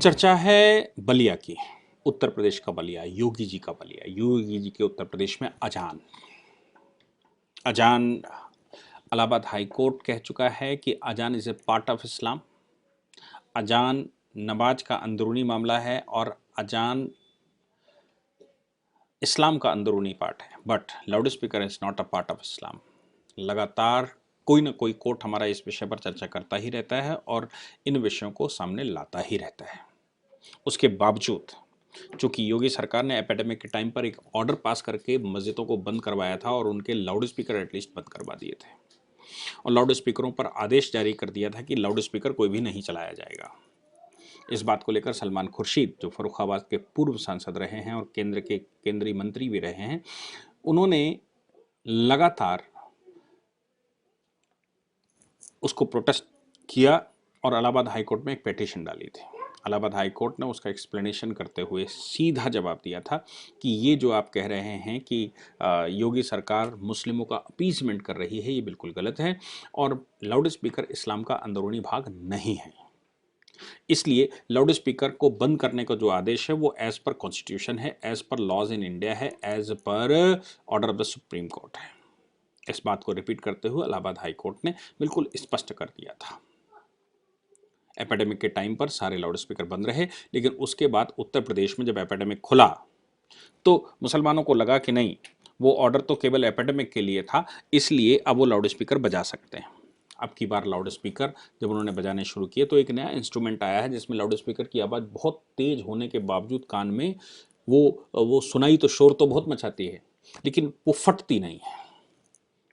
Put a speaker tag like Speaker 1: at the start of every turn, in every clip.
Speaker 1: चर्चा है बलिया की। उत्तर प्रदेश का बलिया, योगी जी का बलिया, योगी जी के उत्तर प्रदेश में अजान। अजान इलाहाबाद हाई कोर्ट कह चुका है कि अजान is a part of Islam. अजान नमाज का अंदरूनी मामला है और अजान इस्लाम का अंदरूनी पार्ट है, but loud speaker is not a part of Islam. लगातार कोई ना कोई कोर्ट हमारा इस विषय पर चर्चा करता ही रहता है और इन विषयों को सामने लाता ही रहता है। उसके बावजूद चूंकि योगी सरकार ने एपिडेमिक के टाइम पर एक ऑर्डर पास करके मस्जिदों को बंद करवाया था और उनके लाउड स्पीकर एटलीस्ट बंद करवा दिए थे और लाउड स्पीकरों पर आदेश जारी कर दिया था कि लाउड स्पीकर कोई भी नहीं चलाया जाएगा। इस बात को लेकर सलमान खुर्शीद, जो फर्रुखाबाद के पूर्व सांसद रहे हैं और केंद्र के केंद्रीय मंत्री भी रहे हैं, उन्होंने लगातार उसको प्रोटेस्ट किया और इलाहाबाद हाईकोर्ट में एक पिटीशन डाली थी। इलाहाबाद हाई कोर्ट ने उसका एक्सप्लेनेशन करते हुए सीधा जवाब दिया था कि ये जो आप कह रहे हैं कि योगी सरकार मुस्लिमों का अपीसमेंट कर रही है, ये बिल्कुल गलत है और लाउड स्पीकर इस्लाम का अंदरूनी भाग नहीं है। इसलिए लाउड स्पीकर को बंद करने का जो आदेश है वो एज पर कॉन्स्टिट्यूशन है, as per laws in India है, as per order of the Supreme Court है। इस बात को रिपीट करते हुए इलाहाबाद हाई कोर्ट ने बिल्कुल स्पष्ट कर दिया था। एपिडेमिक के टाइम पर सारे लाउड स्पीकर बंद रहे, लेकिन उसके बाद उत्तर प्रदेश में जब एपिडेमिक खुला तो मुसलमानों को लगा कि नहीं, वो ऑर्डर तो केवल एपिडेमिक के लिए था, इसलिए अब वो लाउड स्पीकर बजा सकते हैं। अब की बार लाउड स्पीकर जब उन्होंने बजाने शुरू किए तो एक नया इंस्ट्रूमेंट आया है जिसमें लाउड स्पीकर की आवाज़ बहुत तेज होने के बावजूद कान में वो सुनाई तो शोर तो बहुत मचाती है, लेकिन वो फटती नहीं है,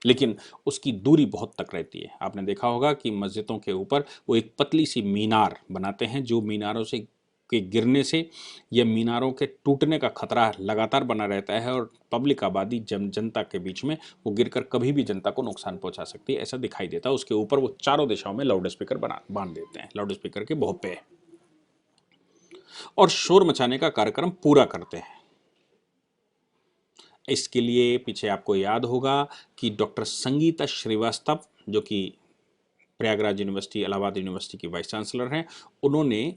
Speaker 1: लेकिन उसकी दूरी बहुत तक रहती है। आपने देखा होगा कि मस्जिदों के ऊपर वो एक पतली सी मीनार बनाते हैं, जो मीनारों से के गिरने से या मीनारों के टूटने का खतरा लगातार बना रहता है और पब्लिक आबादी जनता के बीच में वो गिरकर कभी भी जनता को नुकसान पहुंचा सकती है, ऐसा दिखाई देता है। उसके ऊपर वो चारों दिशाओं में लाउड स्पीकर बांध देते हैं, लाउड स्पीकर के भोपे, और शोर मचाने का कार्यक्रम पूरा करते हैं। इसके लिए पीछे आपको याद होगा कि डॉक्टर संगीता श्रीवास्तव, जो कि प्रयागराज यूनिवर्सिटी, इलाहाबाद यूनिवर्सिटी की वाइस चांसलर हैं, उन्होंने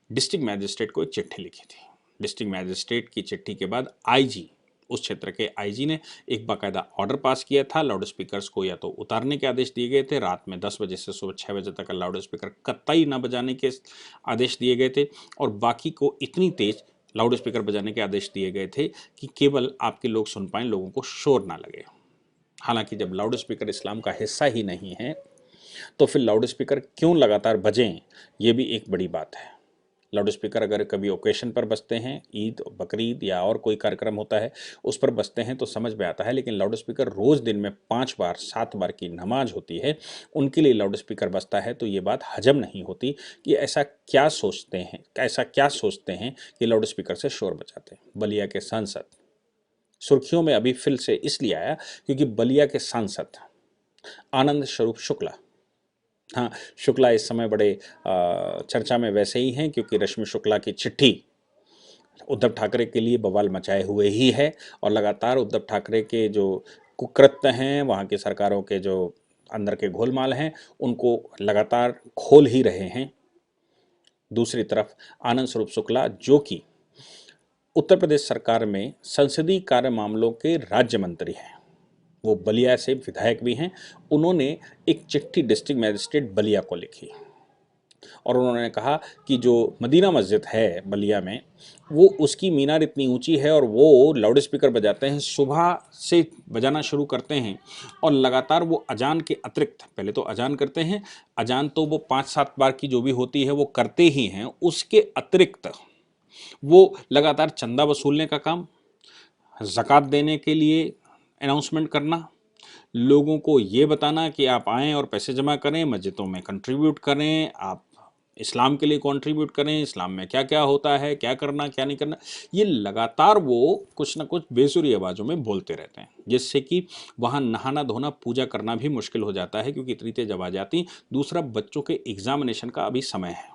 Speaker 1: डिस्ट्रिक्ट मैजिस्ट्रेट को एक चिट्ठी लिखी थी। डिस्ट्रिक्ट मैजिस्ट्रेट की चिट्ठी के बाद आईजी, उस क्षेत्र के आईजी ने एक बाकायदा ऑर्डर पास किया था। लाउड स्पीकर्स को या तो उतारने के आदेश दिए गए थे, रात में 10 बजे से सुबह 6 बजे तक लाउड स्पीकर कतई न बजाने के आदेश दिए गए थे, और बाकी को इतनी तेज लाउड स्पीकर बजाने के आदेश दिए गए थे कि केवल आपके लोग सुन पाएं, लोगों को शोर ना लगे। हालांकि जब लाउड स्पीकर इस्लाम का हिस्सा ही नहीं है तो फिर लाउड स्पीकर क्यों लगातार बजें, ये भी एक बड़ी बात है। लाउड स्पीकर अगर कभी ओकेशन पर बजते हैं, ईद, बकरीद या और कोई कार्यक्रम होता है उस पर बजते हैं तो समझ में आता है, लेकिन लाउड स्पीकर रोज़ दिन में 5 बार 7 बार की नमाज होती है, उनके लिए लाउड स्पीकर बजता है, तो ये बात हजम नहीं होती कि ऐसा क्या सोचते हैं कि लाउड स्पीकर से शोर बजाते हैं। बलिया के सांसद सुर्खियों में अभी फिर से इसलिए आया क्योंकि बलिया के सांसद आनंद स्वरूप शुक्ला, हाँ, शुक्ला इस समय बड़े चर्चा में वैसे ही हैं क्योंकि रश्मि शुक्ला की चिट्ठी उद्धव ठाकरे के लिए बवाल मचाए हुए ही है और लगातार उद्धव ठाकरे के जो कुकृत्य हैं, वहाँ की सरकारों के जो अंदर के घोलमाल हैं, उनको लगातार खोल ही रहे हैं। दूसरी तरफ आनंद स्वरूप शुक्ला, जो कि उत्तर प्रदेश सरकार में संसदीय कार्य मामलों के राज्य मंत्री हैं, वो बलिया से विधायक भी हैं, उन्होंने एक चिट्ठी डिस्ट्रिक्ट मैजिस्ट्रेट बलिया को लिखी और उन्होंने कहा कि जो मदीना मस्जिद है बलिया में, वो उसकी मीनार इतनी ऊंची है और वो लाउड स्पीकर बजाते हैं, सुबह से बजाना शुरू करते हैं और लगातार वो अजान के अतिरिक्त, पहले तो अजान करते हैं, अजान तो वो 5-7 बार की जो भी होती है वो करते ही हैं, उसके अतिरिक्त वो लगातार चंदा वसूलने का काम, ज़कात देने के लिए अनाउंसमेंट करना, लोगों को ये बताना कि आप आएँ और पैसे जमा करें, मस्जिदों में कंट्रीब्यूट करें, आप इस्लाम के लिए कंट्रीब्यूट करें, इस्लाम में क्या क्या होता है, क्या करना क्या नहीं करना, ये लगातार वो कुछ ना कुछ बेसुरी आवाज़ों में बोलते रहते हैं, जिससे कि वहाँ नहाना धोना पूजा करना भी मुश्किल हो जाता है क्योंकि इतनी तेज आवाज़ आती। दूसरा, बच्चों के एग्जामिनेशन का अभी समय है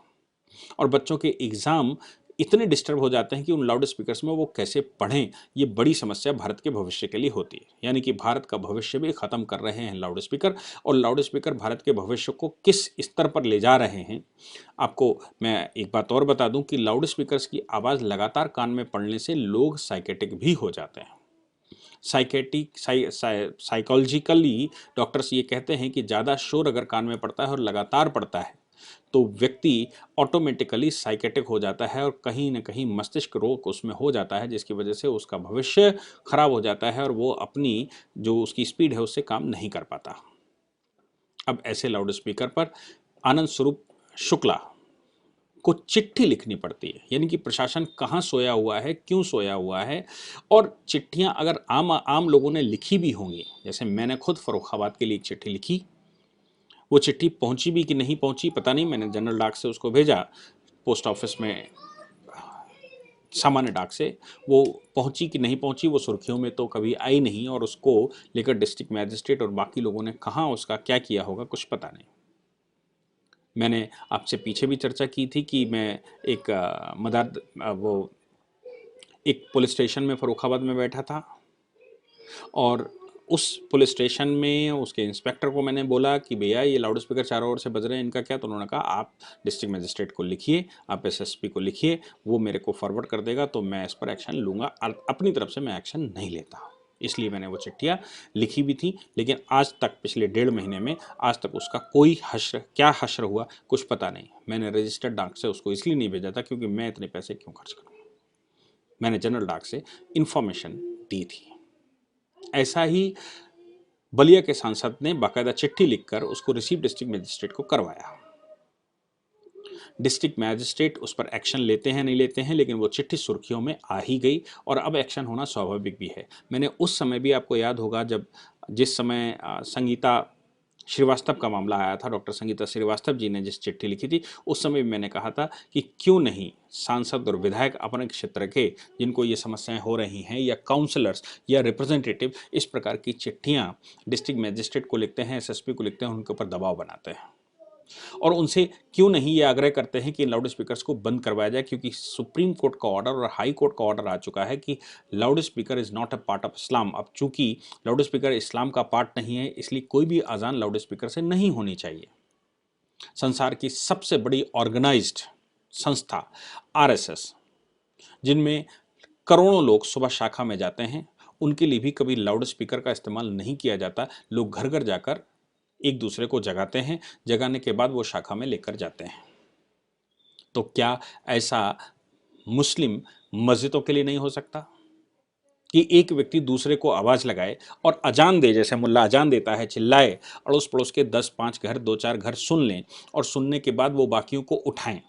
Speaker 1: और बच्चों के एग्ज़ाम इतने डिस्टर्ब हो जाते हैं कि उन लाउड स्पीकर्स में वो कैसे पढ़ें, ये बड़ी समस्या भारत के भविष्य के लिए होती है। यानी कि भारत का भविष्य भी ख़त्म कर रहे हैं लाउड स्पीकर, और लाउड स्पीकर भारत के भविष्य को किस स्तर पर ले जा रहे हैं। आपको मैं एक बात और बता दूं कि लाउड स्पीकर्स की आवाज़ लगातार कान में पड़ने से लोग साइकेटिक भी हो जाते हैं। साइकोलॉजिकली डॉक्टर्स ये कहते हैं कि ज़्यादा शोर अगर कान में पड़ता है और लगातार पड़ता है तो व्यक्ति ऑटोमेटिकली साइकेटिक हो जाता है और कहीं ना कहीं मस्तिष्क रोग उसमें हो जाता है, जिसकी वजह से उसका भविष्य खराब हो जाता है और वो अपनी जो उसकी स्पीड है उससे काम नहीं कर पाता। अब ऐसे लाउड स्पीकर पर आनंद स्वरूप शुक्ला को चिट्ठी लिखनी पड़ती है, यानी कि प्रशासन कहाँ सोया हुआ है, क्यों सोया हुआ है। और चिट्ठियाँ अगर आम आम लोगों ने लिखी भी होंगी, जैसे मैंने खुद फर्रुखाबाद के लिए एक चिट्ठी लिखी, वो चिट्ठी पहुंची भी कि नहीं पहुंची पता नहीं, मैंने जनरल डाक से उसको भेजा, पोस्ट ऑफिस में सामान्य डाक से वो पहुंची कि नहीं पहुंची वो सुर्खियों में तो कभी आई नहीं, और उसको लेकर डिस्ट्रिक्ट मैजिस्ट्रेट और बाकी लोगों ने कहाँ उसका क्या किया होगा कुछ पता नहीं। मैंने आपसे पीछे भी चर्चा की थी कि मैं एक वो एक पुलिस स्टेशन में फर्रुखाबाद में बैठा था, और उस पुलिस स्टेशन में उसके इंस्पेक्टर को मैंने बोला कि भैया ये लाउड स्पीकर चारों ओर से बज रहे हैं, इनका क्या। तो उन्होंने कहा आप डिस्ट्रिक्ट मजिस्ट्रेट को लिखिए, आप एसएसपी को लिखिए, वो मेरे को फॉरवर्ड कर देगा तो मैं इस पर एक्शन लूँगा। अपनी तरफ से मैं एक्शन नहीं लेता, इसलिए मैंने वो चिट्ठियाँ लिखी भी थी। लेकिन आज तक पिछले 1.5 महीने में आज तक उसका कोई हश्र, क्या हश्र हुआ कुछ पता नहीं। मैंने रजिस्टर्ड डाक से उसको इसलिए नहीं भेजा था क्योंकि मैं इतने पैसे क्यों खर्च करूँ, मैंने जनरल डाक से इन्फॉर्मेशन दी थी। ऐसा ही बलिया के सांसद ने बाकायदा चिट्ठी लिखकर उसको रिसीव डिस्ट्रिक्ट मजिस्ट्रेट को करवाया। डिस्ट्रिक्ट मैजिस्ट्रेट उस पर एक्शन लेते हैं नहीं लेते हैं, लेकिन वो चिट्ठी सुर्खियों में आ ही गई और अब एक्शन होना स्वाभाविक भी है। मैंने उस समय भी, आपको याद होगा, जब जिस समय संगीता श्रीवास्तव का मामला आया था, डॉक्टर संगीता श्रीवास्तव जी ने जिस चिट्ठी लिखी थी, उस समय भी मैंने कहा था कि क्यों नहीं सांसद और विधायक अपने क्षेत्र के जिनको ये समस्याएं हो रही हैं, या काउंसलर्स या रिप्रेजेंटेटिव इस प्रकार की चिट्ठियां डिस्ट्रिक्ट मैजिस्ट्रेट को लिखते हैं, एसएसपी को लिखते हैं, उनके ऊपर दबाव बनाते हैं, और उनसे क्यों नहीं ये आग्रह करते हैं कि लाउड स्पीकर्स को बंद करवाया जाए। क्योंकि सुप्रीम कोर्ट का ऑर्डर और हाई कोर्ट का ऑर्डर आ चुका है कि loud speaker is not a part of Islam. अब चूंकि लाउड स्पीकर इस्लाम का पार्ट नहीं है, इसलिए कोई भी अजान लाउड स्पीकर से नहीं होनी चाहिए। संसार की सबसे बड़ी ऑर्गेनाइज्ड संस्था आरएसएस, जिनमें करोड़ों लोग सुबह शाखा में जाते हैं, उनके लिए भी कभी लाउड स्पीकर का इस्तेमाल नहीं किया जाता। लोग घर घर जाकर एक दूसरे को जगाते हैं, जगाने के बाद वो शाखा में लेकर जाते हैं। तो क्या ऐसा मुस्लिम मस्जिदों के लिए नहीं हो सकता कि एक व्यक्ति दूसरे को आवाज़ लगाए और अजान दे, जैसे मुल्ला अजान देता है, चिल्लाए, अड़ोस पड़ोस के 10-5 घर, 2-4 घर सुन लें, और सुनने के बाद वो बाकियों को उठाएं।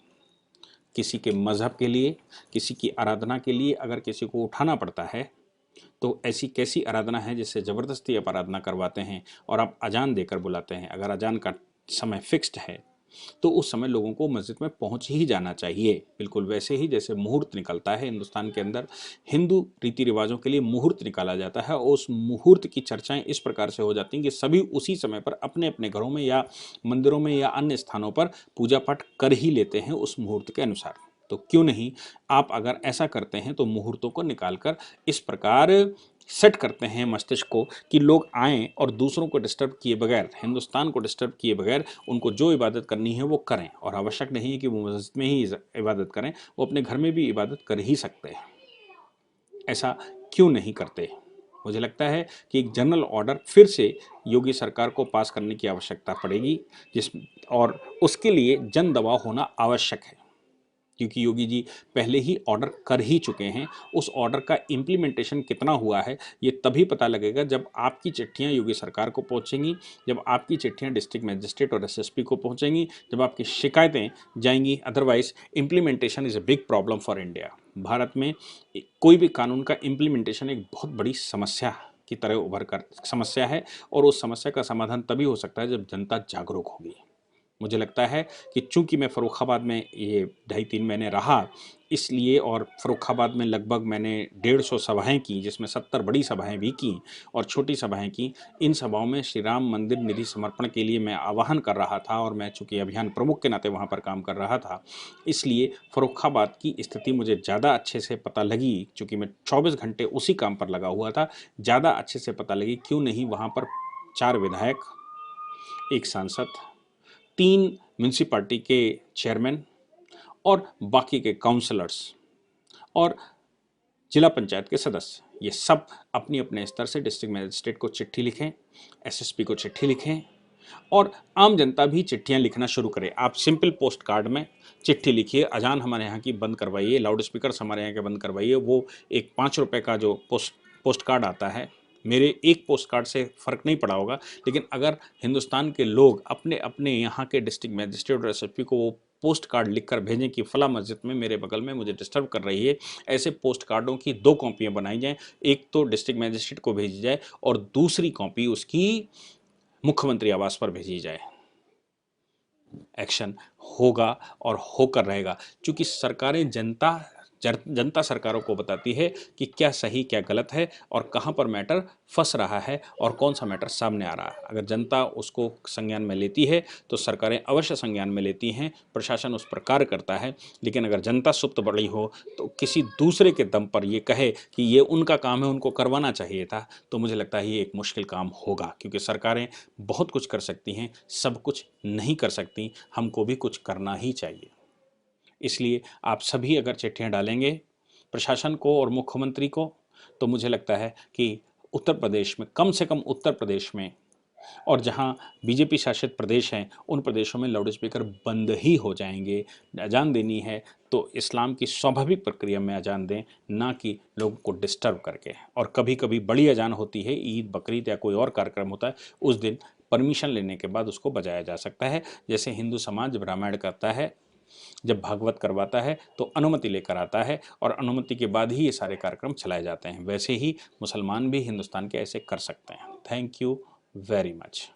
Speaker 1: किसी के मज़हब के लिए, किसी की आराधना के लिए अगर किसी को उठाना पड़ता है तो ऐसी कैसी आराधना है जिससे ज़बरदस्ती आप आराधना करवाते हैं और आप अजान देकर बुलाते हैं। अगर अजान का समय फिक्स्ड है तो उस समय लोगों को मस्जिद में पहुंच ही जाना चाहिए। बिल्कुल वैसे ही जैसे मुहूर्त निकलता है हिंदुस्तान के अंदर, हिंदू रीति रिवाजों के लिए मुहूर्त निकाला जाता है, और उस मुहूर्त की चर्चाएं इस प्रकार से हो जाती हैं कि सभी उसी समय पर अपने अपने घरों में या मंदिरों में या अन्य स्थानों पर पूजा पाठ कर ही लेते हैं उस मुहूर्त के अनुसार। तो क्यों नहीं आप अगर ऐसा करते हैं तो मुहूर्तों को निकालकर इस प्रकार सेट करते हैं मस्तिष्क को कि लोग आएँ और दूसरों को डिस्टर्ब किए बगैर, हिंदुस्तान को डिस्टर्ब किए बगैर उनको जो इबादत करनी है वो करें। और आवश्यक नहीं है कि वो मस्जिद में ही इबादत करें, वो अपने घर में भी इबादत कर ही सकते हैं। ऐसा क्यों नहीं करते? मुझे लगता है कि एक जनरल ऑर्डर फिर से योगी सरकार को पास करने की आवश्यकता पड़ेगी, और उसके लिए जन दबाव होना आवश्यक है, क्योंकि योगी जी पहले ही ऑर्डर कर ही चुके हैं। उस ऑर्डर का इम्प्लीमेंटेशन कितना हुआ है ये तभी पता लगेगा जब आपकी चिट्ठियां योगी सरकार को पहुंचेंगी, जब आपकी चिट्ठियां डिस्ट्रिक्ट मजिस्ट्रेट और एसएसपी को पहुंचेंगी, जब आपकी शिकायतें जाएंगी। Otherwise implementation is a big problem for India. Bharat में कोई भी कानून का इम्प्लीमेंटेशन एक बहुत बड़ी समस्या की तरह उभर कर समस्या है, और उस समस्या का समाधान तभी हो सकता है जब जनता जागरूक होगी। मुझे लगता है कि चूंकि मैं फर्रुखाबाद में ये 2.5-3 महीने रहा, इसलिए और फर्रुखाबाद में लगभग मैंने 150 सभाएं की, जिसमें 70 बड़ी सभाएं भी की और छोटी सभाएं की। इन सभाओं में श्री राम मंदिर निधि समर्पण के लिए मैं आह्वान कर रहा था और मैं चूँकि अभियान प्रमुख के नाते वहाँ पर काम कर रहा था, इसलिए फर्रुखाबाद की स्थिति मुझे ज़्यादा अच्छे से पता लगी। चूँकि मैं 24 घंटे उसी काम पर लगा हुआ था, ज़्यादा अच्छे से पता लगी क्यों नहीं वहाँ पर 4 विधायक, 1 सांसद, 3 म्यूनसिपालिटी के चेयरमैन और बाकी के काउंसलर्स और जिला पंचायत के सदस्य, ये सब अपनी अपने स्तर से डिस्ट्रिक्ट मजिस्ट्रेट को चिट्ठी लिखें, एसएसपी को चिट्ठी लिखें और आम जनता भी चिट्ठियां लिखना शुरू करे। आप सिंपल पोस्ट कार्ड में चिट्ठी लिखिए, अजान हमारे यहाँ की बंद करवाइए, लाउड स्पीकर हमारे यहाँ के बंद करवाइए। वो एक 5 रुपये का जो पोस्ट कार्ड आता है, मेरे एक पोस्ट कार्ड से फ़र्क नहीं पड़ा होगा, लेकिन अगर हिंदुस्तान के लोग अपने अपने यहाँ के डिस्ट्रिक्ट मजिस्ट्रेट और एसएसपी को वो पोस्ट कार्ड लिखकर भेजें कि फला मस्जिद में मेरे बगल में मुझे डिस्टर्ब कर रही है, ऐसे पोस्ट कार्डों की 2 कॉपियाँ बनाई जाएँ। एक तो डिस्ट्रिक्ट मजिस्ट्रेट को भेजी जाए और दूसरी कॉपी उसकी मुख्यमंत्री आवास पर भेजी जाए। एक्शन होगा और होकर रहेगा, क्योंकि सरकारें जनता सरकारों को बताती है कि क्या सही क्या गलत है और कहाँ पर मैटर फंस रहा है और कौन सा मैटर सामने आ रहा है। अगर जनता उसको संज्ञान में लेती है तो सरकारें अवश्य संज्ञान में लेती हैं, प्रशासन उस पर कार्य करता है। लेकिन अगर जनता सुप्त बड़ी हो तो किसी दूसरे के दम पर ये कहे कि ये उनका काम है, उनको करवाना चाहिए था, तो मुझे लगता है ये एक मुश्किल काम होगा। क्योंकि सरकारें बहुत कुछ कर सकती हैं, सब कुछ नहीं कर सकती, हमको भी कुछ करना ही चाहिए। इसलिए आप सभी अगर चिट्ठियाँ डालेंगे प्रशासन को और मुख्यमंत्री को, तो मुझे लगता है कि उत्तर प्रदेश में, कम से कम उत्तर प्रदेश में और जहां बीजेपी शासित प्रदेश हैं, उन प्रदेशों में लाउड स्पीकर बंद ही हो जाएंगे। अजान देनी है तो इस्लाम की स्वाभाविक प्रक्रिया में अजान दें, ना कि लोगों को डिस्टर्ब करके। और कभी कभी बड़ी अजान होती है, ईद, बकरीद या कोई और कार्यक्रम होता है, उस दिन परमिशन लेने के बाद उसको बजाया जा सकता है। जैसे हिंदू समाज जब रामायण करता है, जब भागवत करवाता है तो अनुमति लेकर आता है और अनुमति के बाद ही ये सारे कार्यक्रम चलाए जाते हैं। वैसे ही मुसलमान भी हिंदुस्तान के ऐसे कर सकते हैं। Thank you very much.